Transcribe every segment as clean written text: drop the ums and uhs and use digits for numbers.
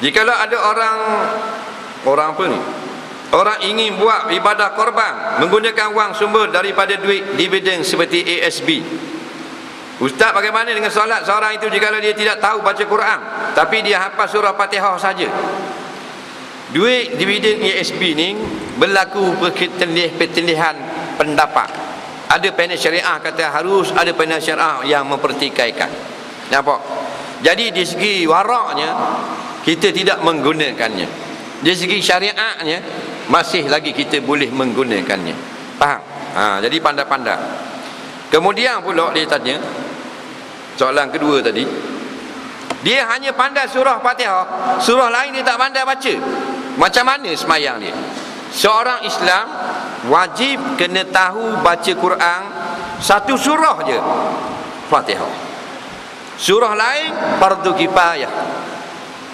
Jikalau ada orang apa ni? Orang ingin buat ibadah korban menggunakan wang sumber daripada duit dividen seperti ASB. Ustaz, bagaimana dengan solat seorang itu jikalau dia tidak tahu baca Quran tapi dia hafal surah Fatihah saja? Duit dividen ASB ni berlaku pertilihan pendapat. Ada panel syariah kata harus, ada panel syariah yang mempertikaikan. Nampak? Jadi di segi waraknya kita tidak menggunakannya. Di segi syariatnya masih lagi kita boleh menggunakannya. Faham? Jadi pandai-pandai. Kemudian pula dia tanya soalan kedua tadi, dia hanya pandai surah Fatihah, surah lain dia tak pandai baca. Macam mana semayang dia? Seorang Islam wajib kena tahu baca Quran satu surah je, Fatihah. Surah lain fardu kifayah.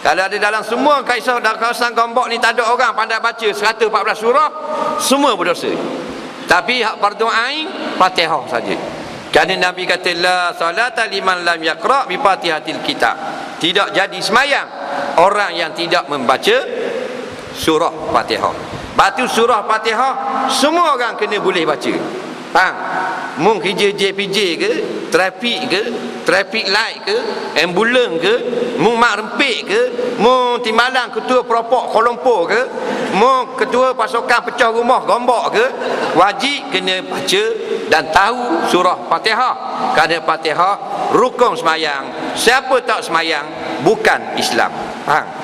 Kalau ada dalam semua kawasan Gombak ni tak ada orang pandai baca 114 surah, semua berdosa. Tapi hak fardu ain Fatihah saja. Kerana Nabi kata la salata liman lam yaqra bi Fatihatil kitab. Tidak jadi semayang orang yang tidak membaca surah Fatihah. Batu surah Fatihah semua orang kena boleh baca. Faham? Mung kerja JPJ ke, traffic light ke, ambulan ke, mung mak rempik ke, mung timbalan ketua peropok Kuala Lumpur ke, mung ketua pasukan pecah rumah Gombak ke, wajib kena baca dan tahu surah Fatihah. Kerana Fatihah rukun semayang. Siapa tak semayang bukan Islam. Faham?